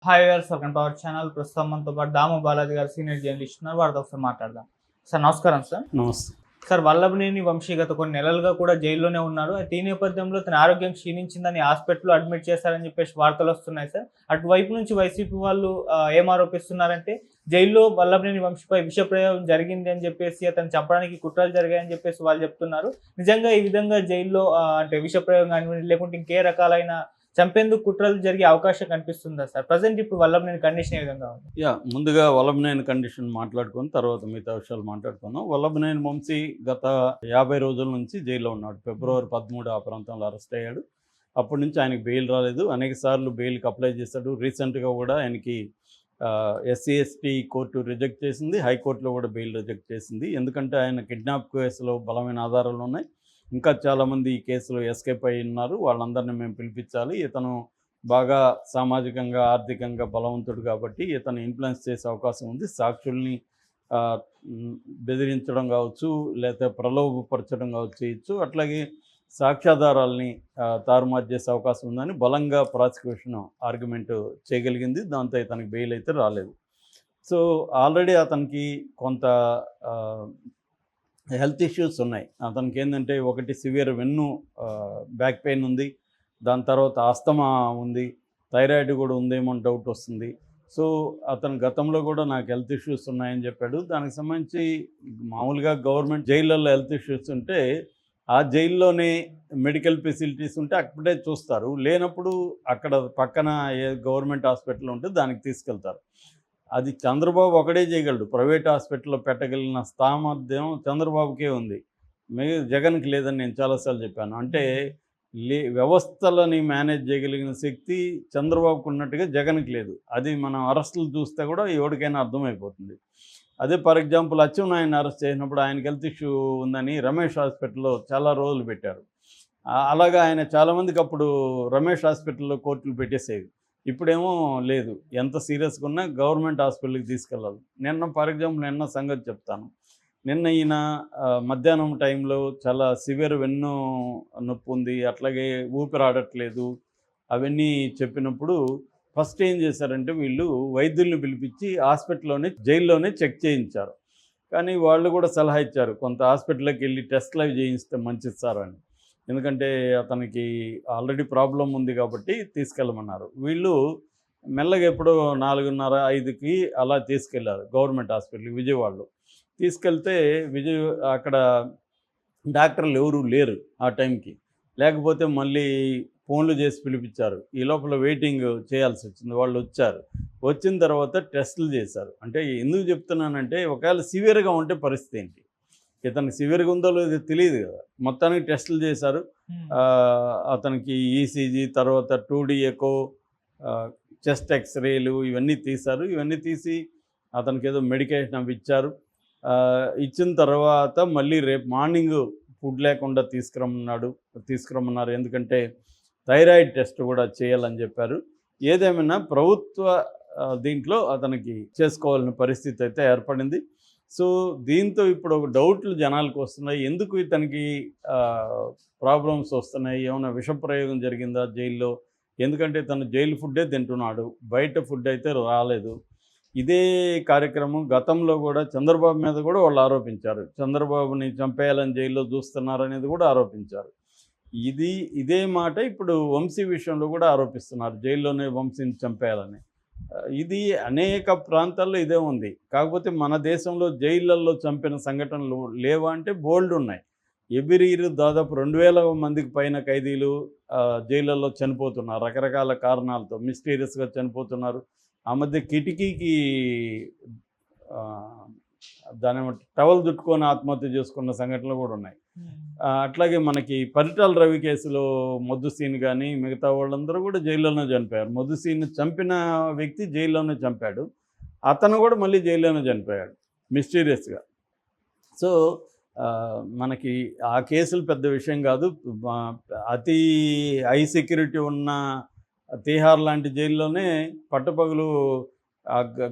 Hi viewers, welcome to our channel. ప్రస్తుతం మనతో పాటు దాము బాలాజీ గారు సీనియర్ జర్నలిస్ట్ ఉన్నారు. వారితో ఒకసారి మాట్లాడదాం. సార్ నమస్కారం సార్. నమస్తే. సార్, వల్లభనేని వంశీ గత కొన్ని నెలలుగా కూడా జైల్లోనే ఉన్నారు. అయితే ఈ నేపథ్యంలో తన ఆరోగ్యం క్షీణించిందని హాస్పిటల్లో అడ్మిట్ చేశారని చెప్పేసి వార్తలు వస్తున్నాయి సార్. అటువైపు నుంచి వైసీపీ వాళ్ళు ఏం ఆరోపిస్తున్నారంటే జైల్లో వల్లభనేని వంశీపై విషప్రయోగం జరిగింది అని చెప్పేసి, అతను చంపడానికి కుట్రలు జరిగాయని చెప్పేసి వాళ్ళు చెప్తున్నారు. నిజంగా ఈ విధంగా జైల్లో అంటే విషప్రయోగం కానీ లేకుంటే ఇంకే రకాలైన చంపేందుకు కుట్రలు జరిగే అవకాశం కనిపిస్తుందా సార్? ప్రజెంట్ ఇప్పుడు వల్లభనేని కండిషన్ ఏ విధంగా ఉంది? ముందుగా వల్లభనేని కండిషన్ మాట్లాడుకొని తర్వాత మిగతా విషయాలు మాట్లాడుకుందాం. వల్లభనేని వంశీ గత 50 రోజుల నుంచి జైల్లో ఉన్నాడు. ఫిబ్రవరి 13 ఆ ప్రాంతంలో అరెస్ట్ అయ్యాడు. అప్పటి నుంచి ఆయనకి బెయిల్ రాలేదు. అనేక సార్లు బెయిల్కి అప్లై చేశాడు. రీసెంట్గా కూడా ఆయనకి ఎస్సీ ఎస్టీ కోర్టు రిజెక్ట్ చేసింది. హైకోర్టులో కూడా బెయిల్ రిజెక్ట్ చేసింది. ఎందుకంటే ఆయన కిడ్నాప్ కేసులో బలమైన ఆధారాలు ఉన్నాయి. ఇంకా చాలామంది ఈ కేసులో ఎస్కేప్ అయి ఉన్నారు. వాళ్ళందరినీ మేము పిలిపించాలి. ఇతను బాగా సామాజికంగా ఆర్థికంగా బలవంతుడు కాబట్టి ఇతను ఇన్ఫ్లుయెన్స్ చేసే అవకాశం ఉంది. సాక్షుల్ని బెదిరించడం కావచ్చు, లేకపోతే ప్రలోభపరచడం కావచ్చు చేయొచ్చు. అట్లాగే సాక్ష్యాధారాలని తారుమారు చేసే అవకాశం ఉందని బలంగా ప్రాసిక్యూషన్ ఆర్గ్యుమెంట్ చేయగలిగింది. దాంతో ఇతనికి బెయిల్ అయితే రాలేదు. సో ఆల్రెడీ అతనికి కొంత హెల్త్ ఇష్యూస్ ఉన్నాయి. అతనికి ఏంటంటే ఒకటి సివియర్ బ్యాక్ పెయిన్ ఉంది. దాని తర్వాత ఆస్తమా ఉంది. థైరాయిడ్ కూడా ఉందేమో డౌట్ వస్తుంది. సో అతను గతంలో కూడా నాకు హెల్త్ ఇష్యూస్ ఉన్నాయని చెప్పాడు. దానికి సంబంధించి మామూలుగా గవర్నమెంట్ జైళ్ళల్లో హెల్త్ ఇష్యూస్ ఉంటే ఆ జైల్లోనే మెడికల్ ఫెసిలిటీస్ ఉంటే అక్కడే చూస్తారు. లేనప్పుడు అక్కడ పక్కన ఏ గవర్నమెంట్ హాస్పిటల్ ఉంటే దానికి తీసుకెళ్తారు. అది చంద్రబాబు ఒకడే చేయగలడు. ప్రైవేట్ హాస్పిటల్లో పెట్టగలిగిన సామర్థ్యం చంద్రబాబుకే ఉంది. జగన్కి లేదని నేను చాలాసార్లు చెప్పాను. అంటే వ్యవస్థలని మేనేజ్ చేయగలిగిన శక్తి చంద్రబాబుకు ఉన్నట్టుగా జగన్కి లేదు. అది మనం అరెస్టులు చూస్తే కూడా ఎవరికైనా అర్థమైపోతుంది. అదే ఫర్ ఎగ్జాంపుల్ అచ్చెన్నాయుడిని అరెస్ట్ చేసినప్పుడు ఆయనకి హెల్త్ ఇష్యూ ఉందని రమేష్ హాస్పిటల్లో చాలా రోజులు పెట్టారు. అలాగా ఆయన చాలామందికి అప్పుడు రమేష్ హాస్పిటల్లో కోర్టులు పెట్టేసేవి. ఇప్పుడేమో లేదు. ఎంత సీరియస్గా ఉన్నా గవర్నమెంట్ హాస్పిటల్కి తీసుకెళ్ళాలి. ఫర్ ఎగ్జాంపుల్ నిన్న సంగతి చెప్తాను. నిన్న ఈయన మధ్యాహ్నం టైంలో చాలా సివియర్ నొప్పి ఉంది, అట్లాగే ఊపిరాడట్లేదు అవన్నీ చెప్పినప్పుడు ఫస్ట్ ఏం చేశారంటే వీళ్ళు వైద్యుల్ని పిలిపించి జైల్లోనే చెక్ చేయించారు. కానీ వాళ్ళు కూడా సలహా ఇచ్చారు, కొంత హాస్పిటల్కి వెళ్ళి టెస్ట్లు అవి చేయిస్తే మంచిది సార్ అని. ఎందుకంటే అతనికి ఆల్రెడీ ప్రాబ్లం ఉంది కాబట్టి తీసుకెళ్ళమన్నారు. వీళ్ళు మెల్లగా ఎప్పుడో 4:30, 5కి అలా తీసుకెళ్లారు గవర్నమెంట్ హాస్పిటల్కి విజయవాడలో. తీసుకెళ్తే అక్కడ డాక్టర్లు ఎవరూ లేరు ఆ టైంకి. లేకపోతే మళ్ళీ ఫోన్లు చేసి పిలిపించారు. ఈ లోపల వెయిటింగ్ చేయాల్సి వచ్చింది. వాళ్ళు వచ్చారు. వచ్చిన తర్వాత టెస్టులు చేశారు. అంటే ఎందుకు చెప్తున్నానంటే ఒకవేళ సివియర్గా ఉంటే పరిస్థితి ఏంటి, ఇతనికి సివియర్గా ఉందో లేదో తెలియదు కదా. మొత్తానికి టెస్టులు చేశారు. అతనికి ఈసీజీ, తర్వాత 2D ఎకో, చెస్ట్ ఎక్స్రేలు ఇవన్నీ తీశారు. ఇవన్నీ తీసి అతనికి ఏదో మెడికేషన్ అవి ఇచ్చారు. ఇచ్చిన తర్వాత మళ్ళీ రేపు మార్నింగ్ ఫుడ్ లేకుండా తీసుకురమ్మన్నారు. ఎందుకంటే థైరాయిడ్ టెస్ట్ కూడా చేయాలని చెప్పారు. ఏదేమైనా ప్రభుత్వ దీంట్లో అతనికి చేసుకోవాలని పరిస్థితి అయితే ఏర్పడింది. సో దీంతో ఇప్పుడు ఒక డౌట్లు జనాలకు వస్తున్నాయి. ఎందుకు ఇతనికి ప్రాబ్లమ్స్ వస్తున్నాయి, ఏమైనా విషప్రయోగం జరిగిందా జైల్లో? ఎందుకంటే తను జైలు ఫుడ్డే తింటున్నాడు, బయట ఫుడ్ అయితే రాలేదు. ఇదే కార్యక్రమం గతంలో కూడా చంద్రబాబు మీద కూడా వాళ్ళు ఆరోపించారు. చంద్రబాబుని చంపేయాలని జైల్లో చూస్తున్నారు అనేది కూడా ఆరోపించారు. ఇదే మాట ఇప్పుడు వంశీ విషయంలో కూడా ఆరోపిస్తున్నారు, జైల్లోనే వంశీని చంపేయాలని. ఇది అనేక ప్రాంతాల్లో ఇదే ఉంది. కాకపోతే మన దేశంలో జైళ్ళల్లో చంపిన సంఘటనలు లేవా అంటే బోల్డ్ ఉన్నాయి. ఎవ్రీ ఇయర్ దాదాపు 2000 మందికి పైన ఖైదీలు జైళ్ళల్లో చనిపోతున్నారు. రకరకాల కారణాలతో మిస్టీరియస్గా చనిపోతున్నారు. ఆ మధ్య కిటికీకి దాని టవల్ చుట్టుకొని ఆత్మహత్య చేసుకున్న సంఘటనలు కూడా ఉన్నాయి. అట్లాగే మనకి పరిటాల రవి కేసులో మొద్దుసీన్ కానీ మిగతా వాళ్ళందరూ కూడా జైల్లోనే చనిపోయారు. మొద్దుసీన్ చంపిన వ్యక్తి జైల్లోనే చంపాడు. అతను కూడా మళ్ళీ జైల్లోనే చనిపోయాడు మిస్టీరియస్గా. సో మనకి ఆ కేసులు పెద్ద విషయం కాదు. అతి హై సెక్యూరిటీ ఉన్న తీహార్ లాంటి జైల్లోనే పట్టపగలు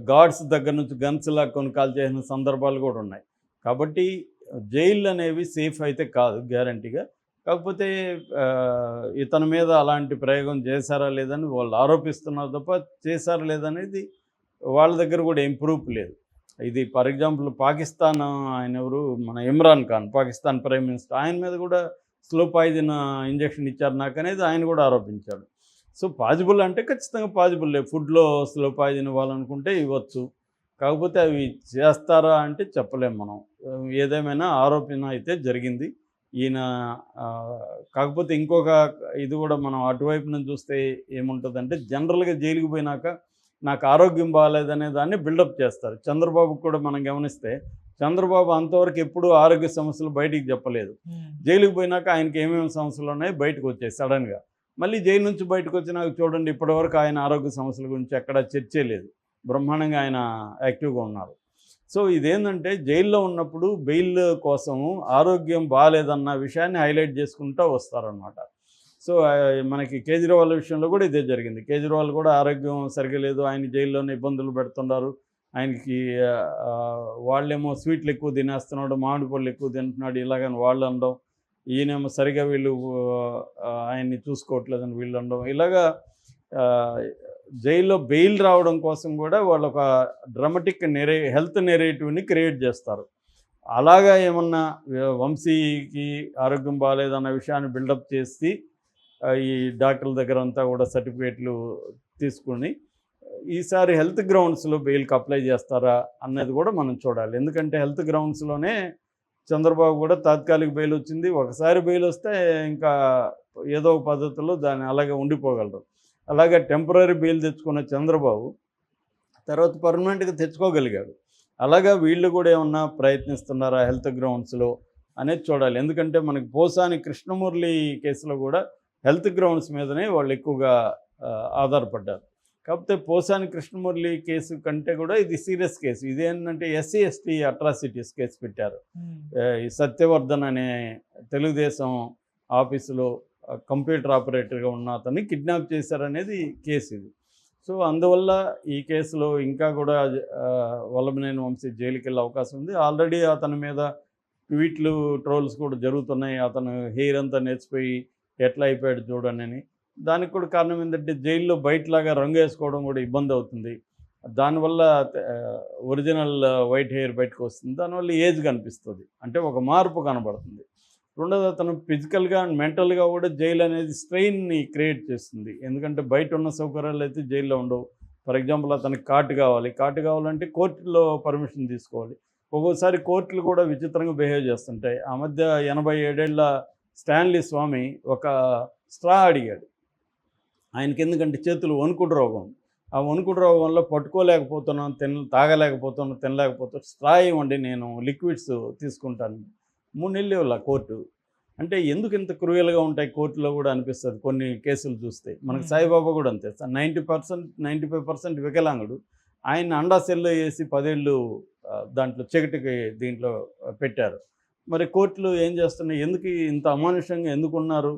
గార్డ్స్ దగ్గర నుంచి గన్స్లా కొనుకాలు చేసిన సందర్భాలు కూడా ఉన్నాయి. కాబట్టి జైళ్ళు అనేవి సేఫ్ అయితే కాదు గ్యారంటీగా. కాకపోతే ఇతని మీద అలాంటి ప్రయోగం చేశారా లేదని వాళ్ళు ఆరోపిస్తున్నారు తప్ప చేశారా లేదనేది వాళ్ళ దగ్గర కూడా ఏం ప్రూఫ్ లేదు. ఇది ఫర్ ఎగ్జాంపుల్ పాకిస్తాన్ ఆయన ఎవరు మన ఇమ్రాన్ ఖాన్, పాకిస్తాన్ ప్రైమ్ మినిస్టర్, ఆయన మీద కూడా స్లో పాయిజన్ ఇంజెక్షన్ ఇచ్చారు నాకనేది ఆయన కూడా ఆరోపించాడు. సో పాజిబుల్ అంటే ఖచ్చితంగా పాజిబుల్లే. ఫుడ్లో స్లో పాయిజన్ ఇవ్వాలనుకుంటే ఇవ్వచ్చు. కాకపోతే అవి చేస్తారా అంటే చెప్పలేం మనం. ఏదేమైనా ఆరోపణ అయితే జరిగింది. ఈయన కాకపోతే ఇంకొక ఇది కూడా మనం అటువైపు నుంచి చూస్తే ఏముంటుందంటే, జనరల్గా జైలుకి పోయినాక నాకు ఆరోగ్యం బాగాలేదనే దాన్ని బిల్డప్ చేస్తారు. చంద్రబాబుకు కూడా మనం గమనిస్తే చంద్రబాబు అంతవరకు ఎప్పుడూ ఆరోగ్య సమస్యలు బయటికి చెప్పలేదు. జైలుకి పోయినాక ఆయనకి ఏమేమి సమస్యలు ఉన్నాయో బయటకు వచ్చాయి సడన్గా. మళ్ళీ జైలు నుంచి బయటకు వచ్చినాక చూడండి, ఇప్పటివరకు ఆయన ఆరోగ్య సమస్యల గురించి ఎక్కడా చర్చే లేదు. బ్రహ్మాండంగా ఆయన యాక్టివ్గా ఉన్నారు. సో ఇదేంటంటే జైల్లో ఉన్నప్పుడు బెయిల్ కోసము ఆరోగ్యం బాగాలేదన్న విషయాన్ని హైలైట్ చేసుకుంటూ వస్తారనమాట. సో మనకి కేజ్రీవాల్ విషయంలో కూడా ఇదే జరిగింది. కేజ్రీవాల్ కూడా ఆరోగ్యం సరిగా లేదు, ఆయన జైల్లోనే ఇబ్బందులు పెడుతున్నారు, ఆయనకి వాళ్ళేమో స్వీట్లు ఎక్కువ తినేస్తున్నాడు, మామిడి పళ్ళు ఎక్కువ తింటున్నాడు ఇలాగని వాళ్ళు అనడం, ఈయనేమో సరిగా వీళ్ళు ఆయన్ని చూసుకోవట్లేదని వీళ్ళు అనడం, ఇలాగా జైల్లో బెయిల్ రావడం కోసం కూడా వాళ్ళు ఒక డ్రామాటిక్ హెల్త్ నెరేటివ్ని క్రియేట్ చేస్తారు. అలాగా ఏమన్నా వంశీకి ఆరోగ్యం బాగాలేదన్న విషయాన్ని బిల్డప్ చేసి ఈ డాక్టర్ల దగ్గర అంతా కూడా సర్టిఫికేట్లు తీసుకుని ఈసారి హెల్త్ గ్రౌండ్స్లో బెయిల్కి అప్లై చేస్తారా అన్నది కూడా మనం చూడాలి. ఎందుకంటే హెల్త్ గ్రౌండ్స్లోనే చంద్రబాబు కూడా తాత్కాలిక బెయిల్ వచ్చింది. ఒకసారి బెయిల్ వస్తే ఇంకా ఏదో ఒక పద్ధతిలో దాన్ని అలాగే ఉండిపోగలరు. అలాగే టెంపరీ బెయిల్ తెచ్చుకున్న చంద్రబాబు తర్వాత పర్మనెంట్గా తెచ్చుకోగలిగాడు. అలాగా వీళ్ళు కూడా ఏమన్నా ప్రయత్నిస్తున్నారా హెల్త్ గ్రౌండ్స్లో అనేది చూడాలి. ఎందుకంటే మనకి పోసాని కృష్ణమురళి కేసులో కూడా హెల్త్ గ్రౌండ్స్ మీదనే వాళ్ళు ఎక్కువగా ఆధారపడ్డారు. కాకపోతే పోసాని కృష్ణమురళి కేసు కంటే కూడా ఇది సీరియస్ కేసు. ఇదేంటంటే ఎస్సీ ఎస్టీ అట్రాసిటీస్ కేసు పెట్టారు. ఈ సత్యవర్ధన్ అనే తెలుగుదేశం ఆఫీసులో కంప్యూటర్ ఆపరేటర్గా ఉన్న అతన్ని కిడ్నాప్ చేశారనేది కేసు ఇది. సో అందువల్ల ఈ కేసులో ఇంకా కూడా వల్లభనేని వంశీ జైలుకి వెళ్ళే అవకాశం ఉంది. ఆల్రెడీ అతని మీద ట్వీట్లు ట్రోల్స్ కూడా జరుగుతున్నాయి. అతను హెయిర్ అంతా నేర్చిపోయి ఎట్లా అయిపోయాడు చూడనని. దానికి కూడా కారణం ఏంటంటే జైల్లో బయటలాగా రంగు వేసుకోవడం కూడా ఇబ్బంది అవుతుంది. దానివల్ల ఒరిజినల్ వైట్ హెయిర్ బయటకు వస్తుంది. దానివల్ల ఏజ్ కనిపిస్తుంది, అంటే ఒక మార్పు కనబడుతుంది. రెండోది అతను ఫిజికల్గా అండ్ మెంటల్గా కూడా జైలు అనేది స్ట్రెయిన్ని క్రియేట్ చేస్తుంది. ఎందుకంటే బయట ఉన్న సౌకర్యాలు అయితే జైల్లో ఉండవు. ఫర్ ఎగ్జాంపుల్ అతనికి కార్డు కావాలంటే కోర్టులో పర్మిషన్ తీసుకోవాలి. ఒక్కోసారి కోర్టులు కూడా విచిత్రంగా బిహేవ్ చేస్తుంటాయి. ఆ మధ్య 87 ఏళ్ల స్టాన్లీ స్వామి ఒక స్ట్రా అడిగాడు. ఆయనకి ఎందుకంటే చేతులు వణుకుడు రోగం, ఆ వణుకుడు రోగం వల్ల పట్టుకోలేకపోతున్నాను, తాగలేకపోతున్నాను, తినలేకపోతున్నాను, స్ట్రా ఇవ్వండి నేను లిక్విడ్స్ తీసుకుంటాను. 3 నెలలు ఇవ్వాల కోర్టు. అంటే ఎందుకు ఇంత క్రూయల్గా ఉంటాయి కోర్టులో కూడా అనిపిస్తుంది కొన్ని కేసులు చూస్తే. మనకు సాయిబాబా కూడా అంతే, 95% వికలాంగుడు. ఆయన అండా సెల్లో వేసి 10 ఏళ్ళు దాంట్లో చీకటికి దీంట్లో పెట్టారు. మరి కోర్టులు ఏం చేస్తున్నాయి, ఎందుకు ఇంత అమానుషంగా ఎందుకున్నారు